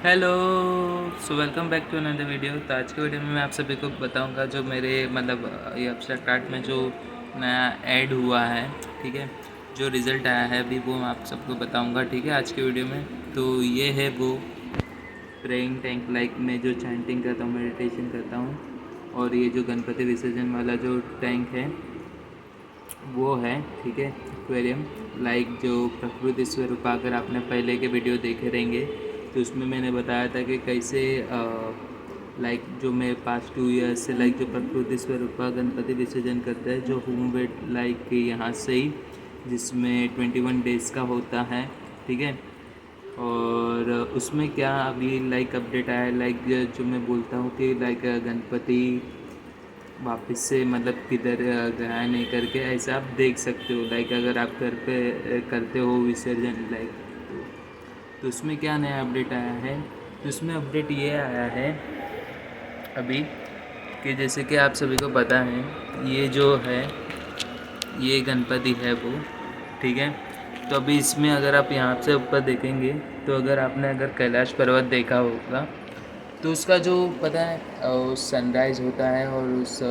Hello. So welcome back to another video. तो आज के वीडियो में मैं आप सभी को बताऊंगा जो मेरे ये एब्स्ट्रैक्ट आर्ट में जो नया ऐड हुआ है, ठीक है, जो रिज़ल्ट आया है अभी वो मैं आप सबको बताऊंगा, ठीक है, आज के वीडियो में। तो ये है वो प्रेइंग टैंक, लाइक मैं जो चैंटिंग करता हूँ, मेडिटेशन करता हूँ, और ये जो गणपति विसर्जन वाला जो टैंक है वो है, ठीक है, एक्वेरियम। लाइक जो प्रकृति स्वरूप, अगर आपने पहले के वीडियो देखे रहेंगे तो उसमें मैंने बताया था कि कैसे लाइक जो मैं पास्ट 2 ईयर्स से लाइक जो प्रकृति स्वरूप गणपति विसर्जन करता है, जो होम वेट लाइक यहाँ से ही, जिसमें 21 डेज़ का होता है, ठीक है। और उसमें क्या अभी लाइक अपडेट आया है, लाइक जो मैं बोलता हूँ कि लाइक गणपति वापस से मतलब किधर गया नहीं करके, ऐसा आप देख सकते हो। लाइक अगर आप घर पे करते हो विसर्जन, लाइक तो उसमें क्या नया अपडेट आया है, तो उसमें अपडेट ये आया है अभी कि जैसे कि आप सभी को पता है, ये जो है ये गणपति है वो, ठीक है। तो अभी इसमें अगर आप यहाँ से ऊपर देखेंगे तो अगर कैलाश पर्वत देखा होगा तो उसका जो पता है सनराइज़ होता है, और उस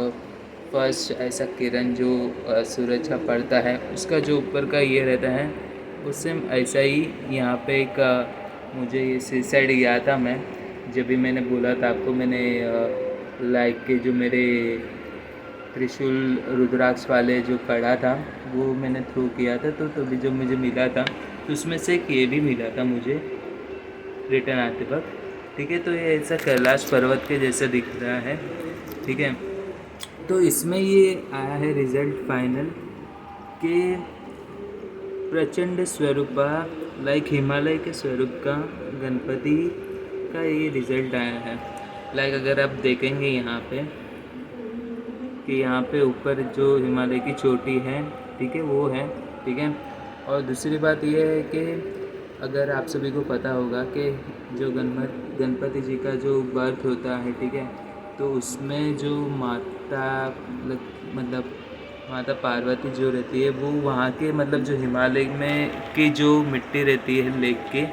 फर्स्ट ऐसा किरण जो सूरज का पड़ता है उसका जो ऊपर का ये रहता है, उससे ऐसा ही यहाँ पे एक मुझे ये सुसाइड गया था मैं, जब भी मैंने बोला था आपको, मैंने लाइक के जो मेरे त्रिशूल रुद्राक्ष वाले जो कड़ा था वो मैंने थ्रो किया था, तो तभी जब मुझे मिला था तो उसमें से एक ये भी मिला था मुझे रिटर्न आते वक्त, ठीक है। तो ये ऐसा कैलाश पर्वत के जैसा दिख रहा है, ठीक है। तो इसमें ये आया है रिज़ल्ट फाइनल कि प्रचंड स्वरूपा, लाइक हिमालय के स्वरूप का गणपति का ये रिज़ल्ट आया है। लाइक अगर आप देखेंगे यहाँ पे कि यहाँ पे ऊपर जो हिमालय की चोटी है, ठीक है, वो है, ठीक है। और दूसरी बात ये है कि अगर आप सभी को पता होगा कि जो गणपति जी का जो बर्थ होता है, ठीक है, तो उसमें जो माता मतलब माता पार्वती जो रहती है वो वहाँ के मतलब जो हिमालय में की जो मिट्टी रहती है लेक के,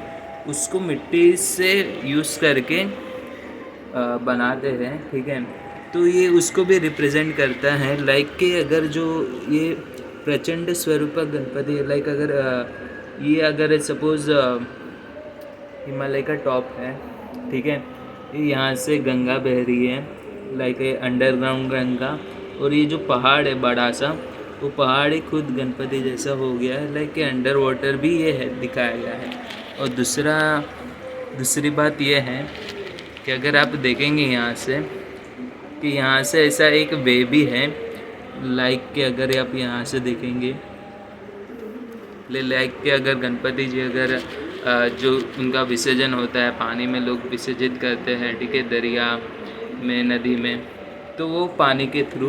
उसको मिट्टी से यूज़ करके बनाते हैं, ठीक है। तो ये उसको भी रिप्रेजेंट करता है, लाइक कि अगर जो ये प्रचंड स्वरूप गणपति, लाइक अगर ये अगर सपोज़ हिमालय का टॉप है, ठीक है, यहाँ से गंगा बह रही है, लाइक ये अंडरग्राउंड गंगा, और ये जो पहाड़ है बड़ा सा, वो पहाड़ ही खुद गणपति जैसा हो गया है, लाइक अंडर वाटर भी ये है दिखाया गया है। और दूसरी बात ये है कि अगर आप देखेंगे यहाँ से कि यहाँ से ऐसा एक वे भी है, लाइक कि अगर आप यहाँ से देखेंगे लाइक कि अगर गणपति जी अगर जो उनका विसर्जन होता है पानी में, लोग विसर्जित करते हैं, ठीक है, दरिया में, नदी में, तो वो पानी के थ्रू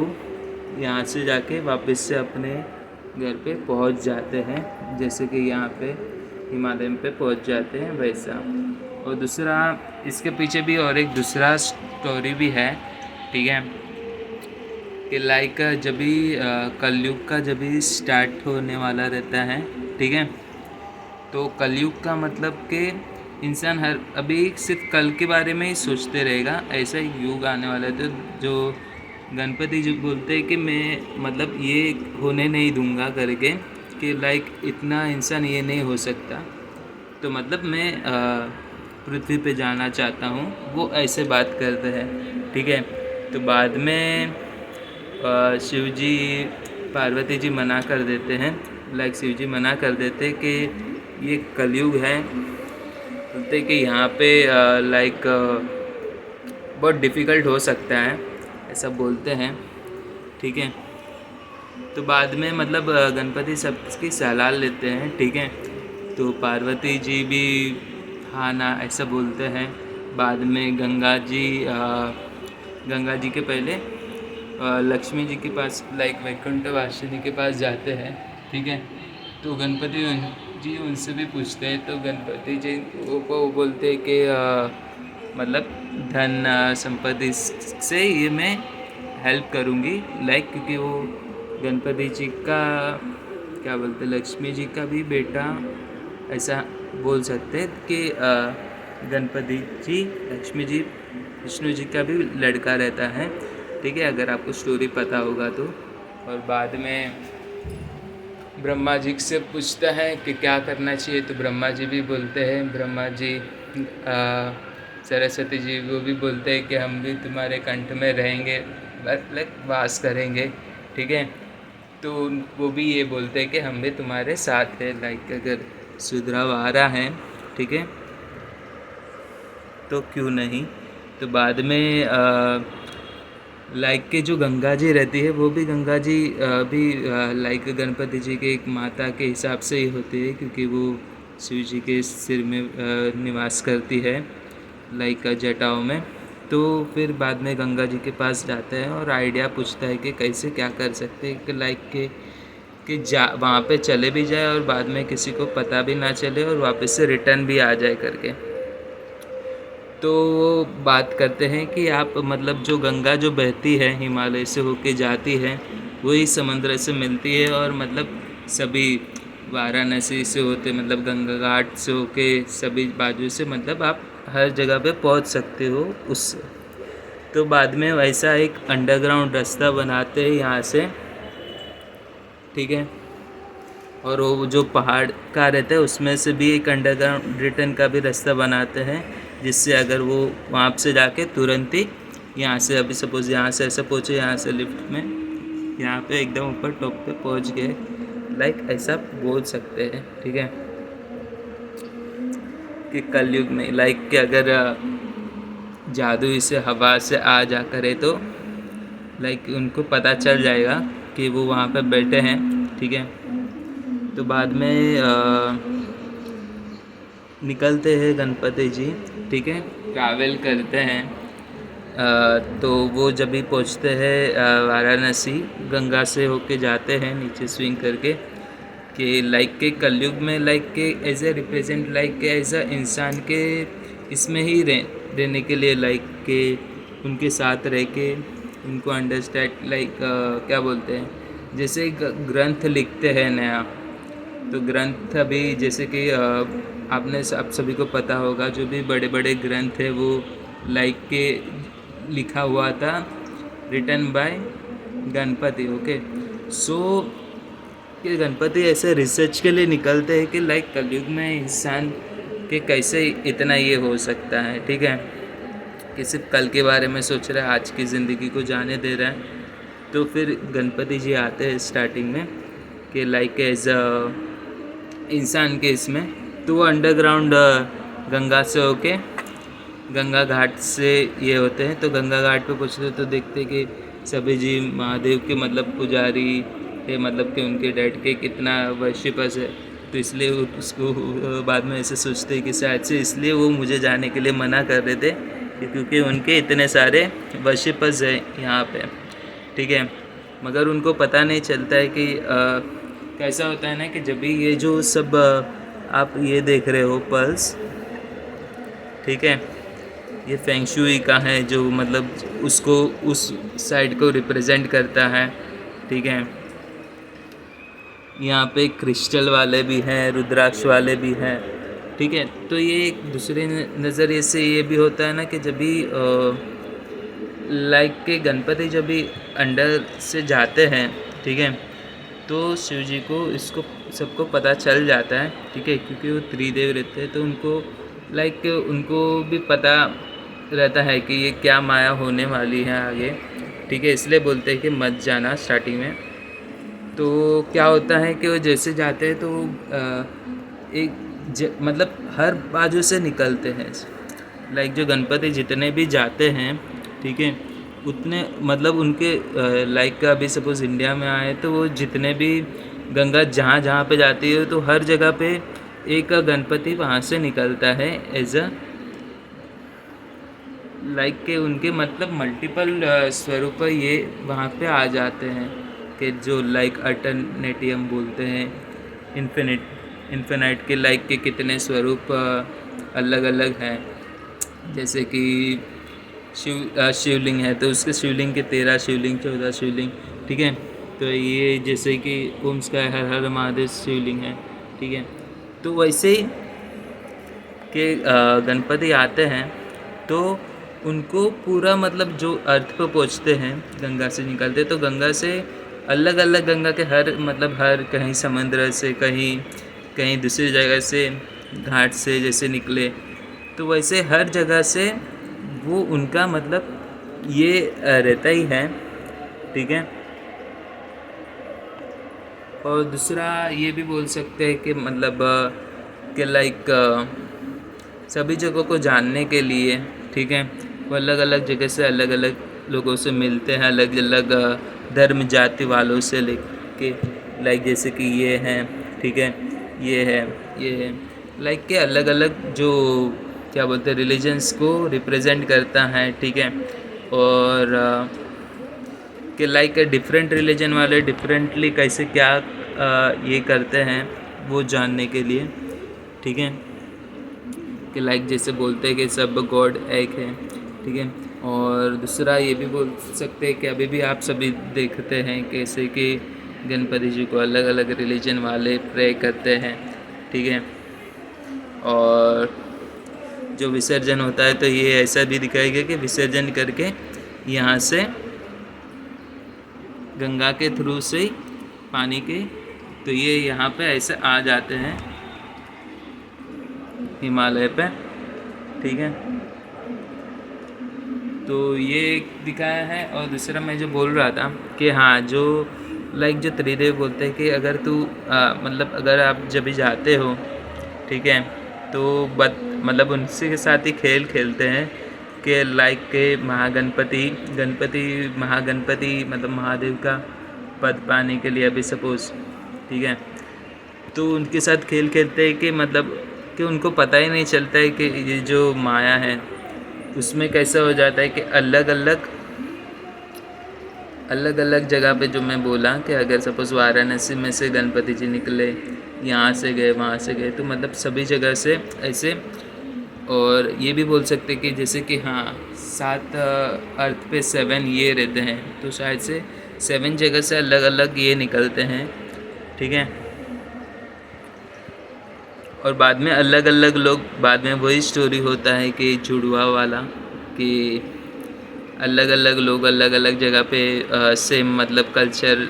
यहाँ से जाके वापस से अपने घर पे पहुँच जाते हैं, जैसे कि यहाँ पे हिमालय पे पहुँच जाते हैं वैसा। और दूसरा इसके पीछे भी और एक दूसरा स्टोरी भी है, ठीक है, कि लाइक जब भी कलयुग का जब भी स्टार्ट होने वाला रहता है, ठीक है, तो कलयुग का मतलब कि इंसान हर अभी सिर्फ कल के बारे में ही सोचते रहेगा, ऐसा ही युग आने वाला है। तो जो गणपति जी बोलते हैं कि मैं मतलब ये होने नहीं दूंगा करके, कि लाइक इतना इंसान ये नहीं हो सकता, तो मतलब मैं पृथ्वी पे जाना चाहता हूँ, वो ऐसे बात करते हैं, ठीक है। तो बाद में शिव जी पार्वती जी मना कर देते हैं, लाइक शिव जी मना कर देते कि ये कलयुग है, बोलते कि यहाँ पे लाइक बहुत डिफ़िकल्ट हो सकता है, ऐसा बोलते हैं, ठीक है। तो बाद में मतलब गणपति सबकी सलाह लेते हैं, ठीक है। तो पार्वती जी भी हाँ ना ऐसा बोलते हैं। बाद में गंगा जी के पहले लक्ष्मी जी के पास, लाइक वैकुंठ वासिनी के पास जाते हैं, ठीक है। तो गणपति जी उनसे भी पूछते हैं, तो गणपति जी वो बोलते हैं कि मतलब धन संपत्ति से ये मैं हेल्प करूँगी, लाइक क्योंकि वो गणपति जी का क्या बोलते, लक्ष्मी जी का भी बेटा, ऐसा बोल सकते हैं कि गणपति जी, लक्ष्मी जी, विष्णु जी का भी लड़का रहता है, ठीक है, अगर आपको स्टोरी पता होगा तो। और बाद में ब्रह्मा जी से पूछता है कि क्या करना चाहिए, तो ब्रह्मा जी भी बोलते हैं, ब्रह्मा जी सरस्वती जी वो भी बोलते हैं कि हम भी तुम्हारे कंठ में रहेंगे, मतलब वास करेंगे, ठीक है। तो वो भी ये बोलते हैं कि हम भी तुम्हारे साथ है, लाइक अगर सुधराव आ रहा है, ठीक है, तो क्यों नहीं। तो बाद में लाइक के जो गंगा जी रहती है वो भी गंगा जी भी लाइक गणपति जी के एक माता के हिसाब से ही होती है, क्योंकि वो शिव जी के सिर में निवास करती है, लाइक जटाओं में। तो फिर बाद में गंगा जी के पास जाता है और आइडिया पूछता है कि कैसे क्या कर सकते हैं कि लाइक के कि जा वहाँ पे चले भी जाए और बाद में किसी को पता भी ना चले और वापस से रिटर्न भी आ जाए करके। तो वो बात करते हैं कि आप मतलब जो गंगा जो बहती है हिमालय से होके जाती है वही समंदर से मिलती है, और मतलब सभी वाराणसी से होते मतलब गंगा घाट से होके सभी बाजू से मतलब आप हर जगह पे पहुंच सकते हो उससे। तो बाद में वैसा एक अंडरग्राउंड रास्ता बनाते हैं यहाँ से, ठीक है। और वो जो पहाड़ का रहता है उसमें से भी एक अंडरग्राउंड रिटर्न का भी रास्ता बनाते हैं, जिससे अगर वो वहाँ से जाके तुरंत ही यहाँ से अभी सपोज़ यहाँ से ऐसे पहुँचे, यहाँ से लिफ्ट में यहाँ पे एकदम ऊपर टॉप पे पहुँच गए, लाइक ऐसा बोल सकते हैं, ठीक है। कि कलयुग में लाइक कि अगर जादू इसे हवा से आ जा करे तो लाइक उनको पता चल जाएगा कि वो वहाँ पे बैठे हैं, ठीक है। तो बाद में निकलते हैं गणपति जी, ठीक है, ट्रैवल करते हैं। तो वो जब भी पहुँचते हैं वाराणसी, गंगा से होके जाते हैं नीचे स्विंग करके, कि लाइक के कलयुग में लाइक के एज ए रिप्रेजेंट लाइक के एज अ इंसान के इसमें ही रहने के लिए, लाइक के उनके साथ रह के उनको अंडरस्टैंड लाइक क्या बोलते हैं, जैसे ग्रंथ लिखते हैं नया, तो ग्रंथ अभी जैसे कि आपने आप सभी को पता होगा जो भी बड़े बड़े ग्रंथ है वो लाइक के लिखा हुआ था, रिटन बाय गणपति, ओके। सो कि गणपति ऐसे रिसर्च के लिए निकलते हैं कि लाइक कलयुग में इंसान के कैसे इतना ये हो सकता है, ठीक है, कि सिर्फ कल के बारे में सोच रहा है, आज की ज़िंदगी को जाने दे रहा है। तो फिर गणपति जी आते हैं स्टार्टिंग में कि लाइक एज इंसान के इसमें, तो वो अंडरग्राउंड गंगा से होके गंगा घाट से ये होते हैं। तो गंगा घाट पे पहुँचते तो देखते कि सभी जी महादेव के मतलब पुजारी है, मतलब कि उनके डैड के कितना वर्शिपर्स है। तो इसलिए उसको बाद में ऐसे सोचते हैं कि शायद से इसलिए वो मुझे जाने के लिए मना कर रहे थे, क्योंकि उनके इतने सारे वर्शिपर्स हैं यहाँ पे, ठीक है। मगर उनको पता नहीं चलता है कि कैसा होता है ना कि जब भी ये जो सब आप ये देख रहे हो पल्स, ठीक है, ये फेंग शुई का है जो मतलब उसको उस साइड को रिप्रेजेंट करता है, ठीक है। यहाँ पे क्रिस्टल वाले भी हैं, रुद्राक्ष वाले भी हैं, ठीक है। तो ये एक दूसरे नज़रिए से ये भी होता है ना कि जब भी लाइक के गणपति जब भी अंडर से जाते हैं, ठीक है, तो शिव जी को इसको सबको पता चल जाता है, ठीक है, क्योंकि वो त्रिदेव रहते हैं। तो उनको लाइक उनको भी पता रहता है कि ये क्या माया होने वाली है आगे, ठीक है, इसलिए बोलते हैं कि मत जाना स्टार्टिंग में। तो क्या होता है कि वो जैसे जाते हैं तो मतलब हर बाजू से निकलते हैं, लाइक जो गणपति जितने भी जाते हैं, ठीक है, उतने मतलब उनके लाइक अभी सपोज़ इंडिया में आए तो वो जितने भी गंगा जहाँ जहाँ पे जाती है तो हर जगह पे एक गणपति वहाँ से निकलता है एज अ लाइक के उनके मतलब मल्टीपल स्वरूप ये वहाँ पे आ जाते हैं, कि जो लाइक अल्टरनेटियम बोलते हैं, इन्फिनाइट के लाइक के कितने स्वरूप अलग अलग हैं। जैसे कि शिवलिंग है तो उसके शिवलिंग के 13 शिवलिंग 14 शिवलिंग, ठीक है। तो ये जैसे कि ओम स्काई हर हर महादेव शिवलिंग है, ठीक है। तो वैसे ही कि गणपति आते हैं तो उनको पूरा मतलब जो अर्थ पे पहुँचते हैं, गंगा से निकलते तो गंगा से अलग अलग, गंगा के हर मतलब हर कहीं समुद्र से, कहीं कहीं दूसरी जगह से, घाट से जैसे निकले, तो वैसे हर जगह से वो उनका मतलब ये रहता ही है, ठीक है। और दूसरा ये भी बोल सकते हैं कि मतलब कि लाइक सभी जगहों को जानने के लिए, ठीक है, वो अलग अलग जगह से अलग अलग लोगों से मिलते हैं, अलग अलग धर्म जाति वालों से लेके, लाइक जैसे कि ये हैं, ठीक है, ये है, ये है, लाइक के अलग अलग जो क्या बोलते हैं रिलीजन्स को रिप्रेजेंट करता है, ठीक है। और कि लाइक डिफरेंट रिलीजन वाले डिफरेंटली कैसे क्या ये करते हैं वो जानने के लिए, ठीक है, कि लाइक जैसे बोलते हैं कि सब गॉड एक है, ठीक है। और दूसरा ये भी बोल सकते हैं कि अभी भी आप सभी देखते हैं कैसे कि गणपति जी को अलग अलग रिलीजन वाले प्रे करते हैं, ठीक है। और जो विसर्जन होता है तो ये ऐसा भी दिखाया गया कि विसर्जन करके यहाँ से गंगा के थ्रू से पानी के, तो ये यहाँ पे ऐसे आ जाते हैं हिमालय पे, ठीक है। तो ये दिखाया है। और दूसरा मैं जो बोल रहा था कि हाँ, जो लाइक जो त्रिदेव बोलते हैं कि अगर तू मतलब अगर आप जब भी जाते हो, ठीक है, तो मतलब उनसे के साथ ही खेल खेलते हैं कि लाइक के महागणपति मतलब महादेव का पद पाने के लिए अभी सपोज, ठीक है, तो उनके साथ खेल खेलते हैं कि मतलब कि उनको पता ही नहीं चलता है कि ये जो माया है उसमें कैसा हो जाता है कि अलग अलग जगह पे, जो मैं बोला कि अगर सपोज़ वाराणसी में से गणपति जी निकले, यहाँ से गए वहाँ से गए, तो मतलब सभी जगह से ऐसे। और ये भी बोल सकते कि जैसे कि हाँ 7 अर्थ पे 7 ये रहते हैं, तो शायद से 7 जगह से अलग अलग ये निकलते हैं, ठीक है। और बाद में अलग अलग लोग, बाद में वही स्टोरी होता है कि जुड़वा वाला, कि अलग अलग लोग अलग अलग जगह पे सेम मतलब कल्चर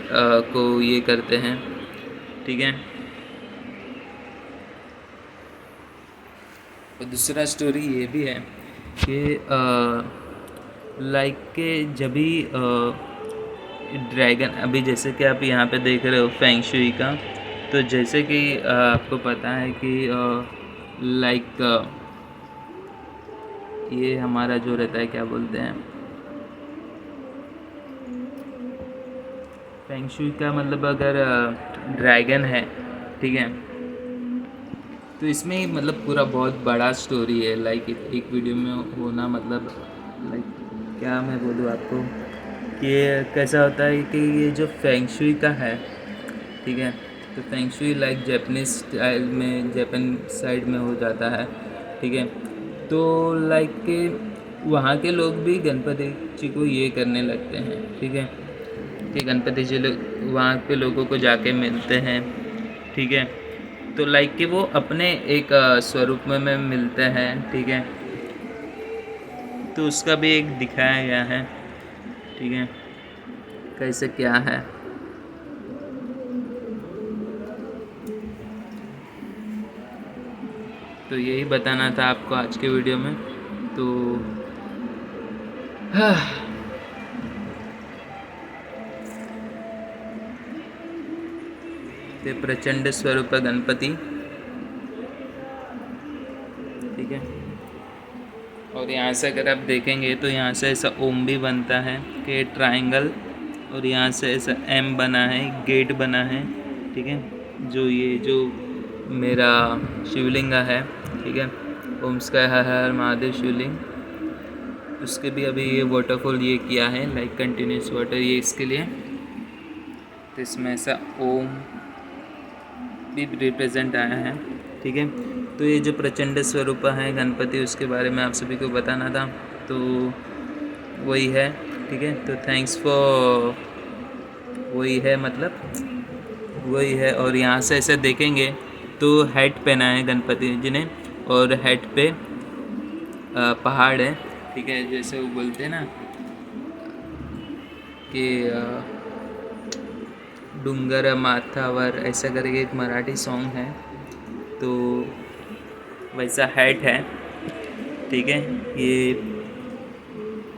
को ये करते हैं, ठीक है। और दूसरा स्टोरी ये भी है कि लाइक के जब भी ड्रैगन, अभी जैसे कि आप यहाँ पे देख रहे हो फेंग शुई का, तो जैसे कि आपको पता है कि लाइक ये हमारा जो रहता है क्या बोलते हैं, फेंग शुई का मतलब अगर ड्रैगन है, ठीक है, तो इसमें मतलब पूरा बहुत बड़ा स्टोरी है, लाइक एक वीडियो में होना मतलब लाइक क्या मैं बोलूँ आपको कि कैसा होता है कि ये जो फेंग शुई का है, ठीक है, तो feng shui like Japanese style में, जापान साइड में हो जाता है, ठीक है। तो लाइक के वहाँ के लोग भी गणपति जी को ये करने लगते हैं, ठीक है, कि गणपति जी लोग वहाँ पे लोगों को जाके मिलते हैं, ठीक है। तो लाइक कि वो अपने एक स्वरूप में मिलते हैं, ठीक है, तो उसका भी एक दिखाया गया है, ठीक है, कैसे क्या है। तो यही बताना था आपको आज के वीडियो में। तो ते प्रचंड स्वरूप गणपति, ठीक है। और यहाँ से अगर आप देखेंगे तो यहाँ से ऐसा ओम भी बनता है कि ट्रायंगल, और यहाँ से ऐसा एम बना है, गेट बना है, ठीक है। जो ये जो मेरा शिवलिंग है, ठीक है, ओम स्काई हर हर महादेव शिवलिंग, उसके भी अभी ये वाटरफॉल ये किया है लाइक कंटिन्यूस वाटर, ये इसके लिए। तो इसमें ऐसा ओम भी रिप्रेजेंट आया है, ठीक है। तो ये जो प्रचंड स्वरूप है गणपति, उसके बारे में आप सभी को बताना था, तो वही है, ठीक है। तो थैंक्स फॉर, वही है मतलब वही है। और यहाँ से ऐसे देखेंगे तो हैट पहना है गणपति जी ने, और हेड पे पहाड़ है, ठीक है। जैसे वो बोलते हैं ना कि डूंगर माथावर, ऐसा करके एक मराठी सॉन्ग है, तो वैसा हेड है, ठीक है। ये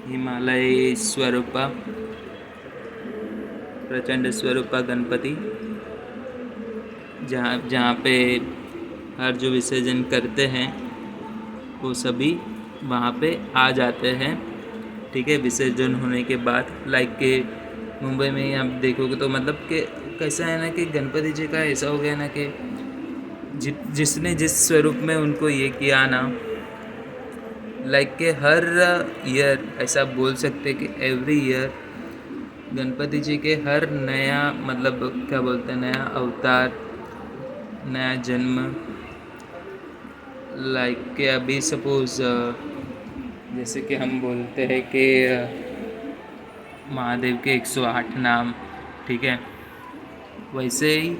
हिमालय स्वरूपा, प्रचंड स्वरूपा गणपति, जहाँ जहाँ पे हर जो विसर्जन करते हैं वो सभी वहाँ पे आ जाते हैं, ठीक है। विसर्जन होने के बाद लाइक के मुंबई में ही आप देखोगे तो मतलब कि कैसा है ना कि गणपति जी का ऐसा हो गया ना कि जिसने जिस स्वरूप में उनको ये किया ना, लाइक के हर ईयर ऐसा बोल सकते कि एवरी ईयर गणपति जी के हर नया मतलब क्या बोलते हैं, नया अवतार, नया जन्म, लाइक के अभी सपोज जैसे कि हम बोलते हैं कि महादेव के 108 नाम, ठीक है। वैसे ही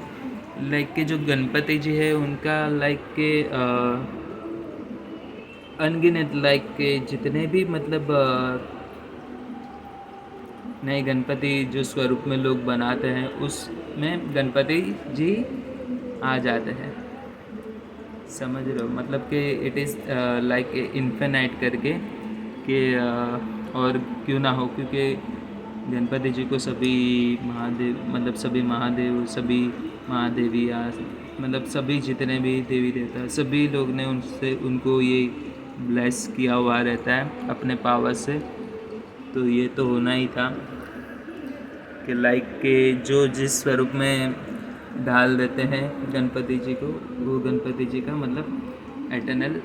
लाइक के जो गणपति जी है उनका लाइक के अनगिनत लाइक के जितने भी मतलब नए गणपति जो स्वरूप में लोग बनाते हैं उसमें गणपति जी आ जाते हैं, समझ रहे हो। मतलब कि इट इज़ लाइक इन्फिनाइट करके कि और क्यों ना हो, क्योंकि गणपति जी को सभी महादेव मतलब सभी महादेव, सभी महादेवियाँ, मतलब सभी जितने भी देवी देवता सभी लोग ने उनसे उनको ये ब्लेस किया हुआ रहता है अपने पावर से। तो ये तो होना ही था कि लाइक के जो जिस स्वरूप में ढाल देते हैं गणपति जी को, वो गणपति जी का मतलब एटर्नल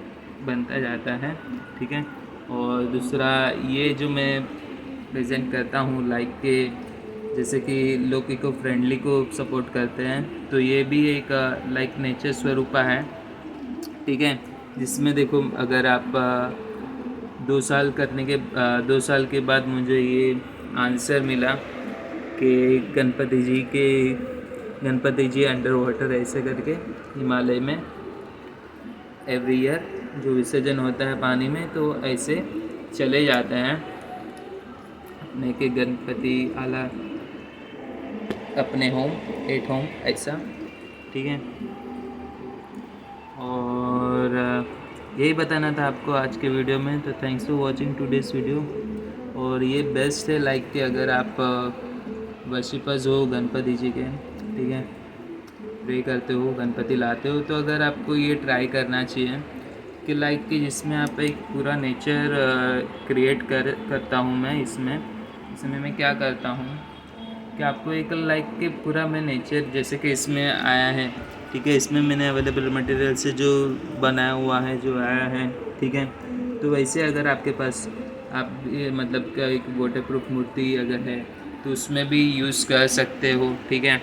बनता जाता है, ठीक है। और दूसरा ये जो मैं प्रेजेंट करता हूँ लाइक के जैसे कि लोग इको फ्रेंडली को सपोर्ट करते हैं, तो ये भी एक लाइक नेचर स्वरूपा है, ठीक है। जिसमें देखो अगर आप 2 साल करने के 2 साल के बाद मुझे ये आंसर मिला कि गणपति जी अंडर वाटर ऐसे करके हिमालय में एवरी ईयर जो विसर्जन होता है पानी में, तो ऐसे चले जाते हैं अपने के गणपति आला अपने होम एट होम ऐसा, ठीक है। और यही बताना था आपको आज के वीडियो में। तो thanks for watching today's video. और ये बेस्ट है लाइक कि अगर आप वर्शिपर्स हो गणपति जी के, ठीक है, प्रे करते हो, गणपति लाते हो, तो अगर आपको ये ट्राई करना चाहिए कि लाइक कि जिसमें आप एक पूरा नेचर क्रिएट करता हूँ मैं इसमें मैं क्या करता हूँ कि आपको एक लाइक के पूरा मैं नेचर जैसे कि इसमें आया है, ठीक है। इसमें मैंने अवेलेबल मटेरियल से जो बनाया हुआ है, जो आया है, ठीक है। तो वैसे अगर आपके पास आप ये मतलब का एक वाटर प्रूफ मूर्ति अगर है तो उसमें भी यूज़ कर सकते हो, ठीक है।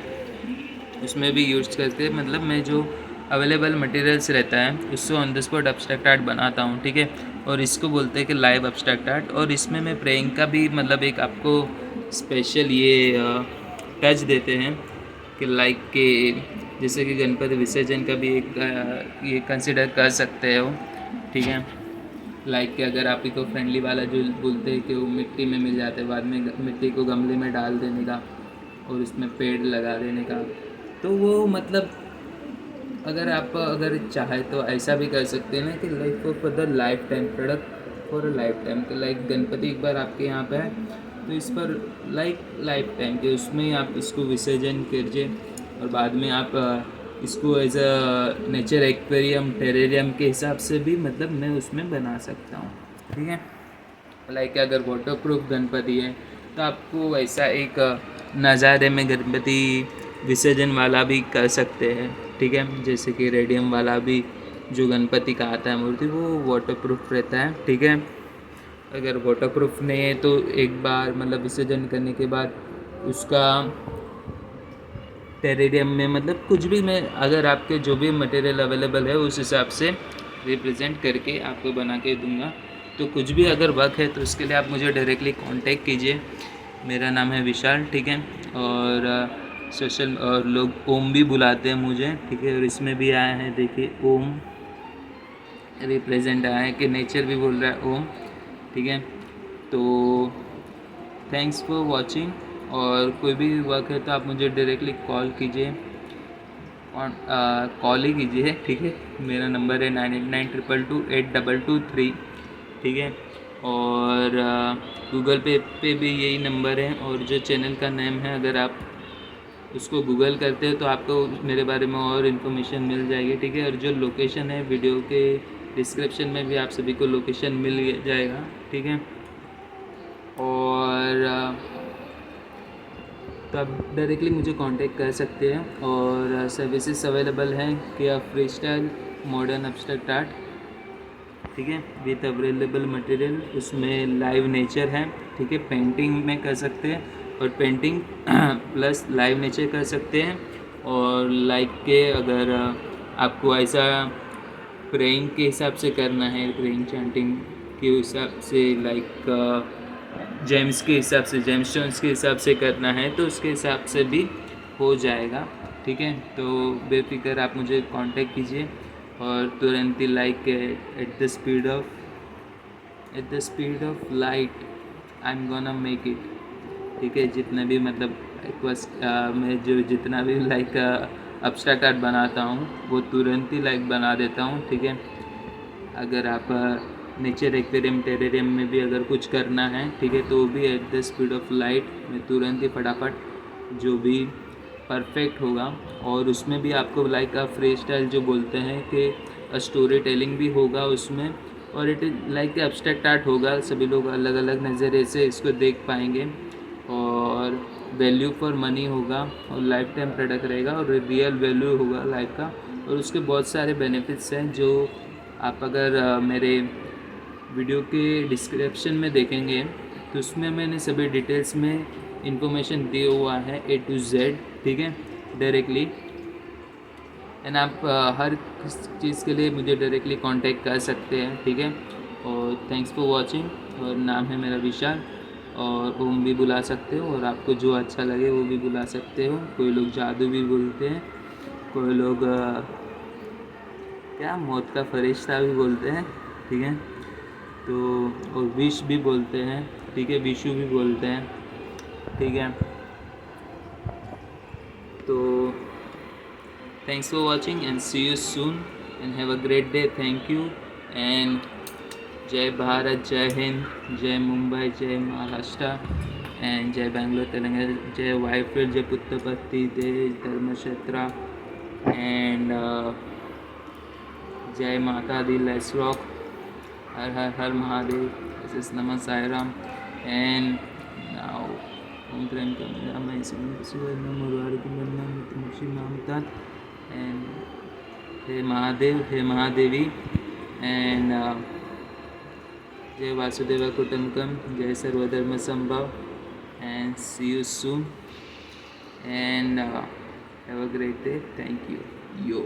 उसमें भी यूज़ करके मतलब मैं जो अवेलेबल मटेरियल्स रहता है उससे on the spot abstract art बनाता हूँ, ठीक है। और इसको बोलते हैं कि लाइव एब्स्ट्रैक्ट आर्ट। और इसमें मैं प्रेइंग का भी मतलब एक आपको स्पेशल ये टच देते हैं कि लाइक के जैसे कि गणपति विसर्जन का भी एक ये कंसिडर कर सकते हो, ठीक है। लाइक कि अगर आप इको फ्रेंडली वाला जो बोलते हैं कि वो मिट्टी में मिल जाते हैं, बाद में मिट्टी को गमले में डाल देने का और उसमें पेड़ लगा देने का, तो वो मतलब अगर आप अगर चाहे तो ऐसा भी कर सकते हैं ना कि like for the life time product for a life time, तो लाइक गणपति एक बार आपके यहाँ पे है तो इस पर लाइफ टाइम के उसमें आप इसको विसर्जन कीजिए और बाद में आप इसको as a nature aquarium terrarium के हिसाब से भी मतलब मैं उसमें बना सकता हूँ, ठीक है। लाइक अगर वाटर प्रूफ गणपति है तो आपको वैसा एक नज़ारे में गणपति विसर्जन वाला भी कर सकते हैं, ठीक है। जैसे कि रेडियम वाला भी जो गणपति का आता है मूर्ति वो वाटर प्रूफ रहता है, ठीक है। अगर वाटर प्रूफ नहीं है तो एक बार मतलब विसर्जन करने के बाद उसका टेरेरियम में मतलब कुछ भी मैं अगर आपके जो भी मटेरियल अवेलेबल है उस हिसाब से रिप्रेजेंट करके आपको बना के दूंगा। तो कुछ भी अगर वर्क है तो उसके लिए आप मुझे डायरेक्टली कांटेक्ट कीजिए। मेरा नाम है विशाल, ठीक है। और सोशल और लोग ओम भी बुलाते हैं मुझे, ठीक है। और इसमें भी आया है देखिए ओम, रिप्रेजेंट आया है कि नेचर भी बोल रहा है ओम। ठीक है, तो थैंक्स फॉर वॉचिंग। और कोई भी वर्क है तो आप मुझे डायरेक्टली कॉल कीजिए, और कॉल ही कीजिए। ठीक है, मेरा नंबर है 9892228223। ठीक है, और गूगल पे भी यही नंबर है। और जो चैनल का नेम है, अगर आप उसको गूगल करते हो तो आपको मेरे बारे में और इन्फॉर्मेशन मिल जाएगी। ठीक है, और जो लोकेशन है वीडियो के डिस्क्रिप्शन में भी आप सभी को लोकेशन मिल जाएगा। ठीक है, और तो आप डायरेक्टली मुझे कांटेक्ट कर सकते हैं। और सर्विसेज अवेलेबल हैं कि आप free style, modern, abstract art. ठीक है, विथ अवेलेबल मटेरियल, उसमें लाइव नेचर है। ठीक है, पेंटिंग में कर सकते हैं, और पेंटिंग प्लस लाइव नेचर कर सकते हैं। और लाइक के अगर आपको ऐसा प्रेइंग के हिसाब से करना है, प्रेइंग चैंटिंग के हिसाब से, लाइक जेम्स के हिसाब से, जेम स्टोन्स के हिसाब से करना है, तो उसके हिसाब से भी हो जाएगा। ठीक है, तो बेफिक्र आप मुझे कांटेक्ट कीजिए। और तुरंत ही like at the speed of light I am gonna make it. ठीक है, जितना भी मतलब रिक्वेस्ट, मैं जो जितना भी लाइक एब्स्ट्रैक्ट आर्ट बनाता हूँ वो तुरंत ही लाइक बना देता हूँ। ठीक है, अगर आप नेचर एक्वेरियम, टेरेरियम में भी अगर कुछ करना है, ठीक है, तो वो भी eight the speed of light में तुरंत ही फटाफट जो भी परफेक्ट होगा। और उसमें भी आपको लाइक फ्री स्टाइल जो बोलते हैं कि स्टोरी टेलिंग भी होगा उसमें, और it is like abstract art होगा। सभी लोग अलग अलग नज़रिए से इसको देख पाएंगे, और वैल्यू फॉर मनी होगा, और लाइफ टाइम प्रोडक्ट रहेगा, और रियल वैल्यू होगा लाइफ का। और उसके बहुत सारे बेनिफिट्स हैं जो आप अगर मेरे वीडियो के डिस्क्रिप्शन में देखेंगे तो उसमें मैंने सभी डिटेल्स में इंफॉर्मेशन दिया हुआ है A to Z। ठीक है, डायरेक्टली। एंड आप हर चीज़ के लिए मुझे डायरेक्टली कांटेक्ट कर सकते हैं। ठीक है, और थैंक्स फॉर वाचिंग। और नाम है मेरा विशाल, और ओम भी बुला सकते हो, और आपको जो अच्छा लगे वो भी बुला सकते हो। कोई लोग जादू भी बोलते हैं, कोई लोग क्या मौत का फरिश्ता भी बोलते हैं। ठीक है, तो और विश भी बोलते हैं। ठीक है, विशु भी बोलते हैं। ठीक है, तो thanks for watching and see you soon and have a great day. Thank you, and जय भारत, जय हिंद, जय मुंबई, जय महाराष्ट्र, एंड जय बेंगलोर, तेलंगाना, जय वाईफील्ड, जय पुत्तपत्ती, जय धर्मक्षेत्र, एंड जय माता दी, लेट्स रॉक, हर हर हर महादेव, दिस इज नमः साई राम। एंड नाउ ओम प्रेम का मैं ममता, एंड हे महादेव, हे महादेवी, एंड जय वासुदेव कुटुंबकम, जय सर्वधर्म संभव, and see you soon, and have a great day. Thank you. Yo.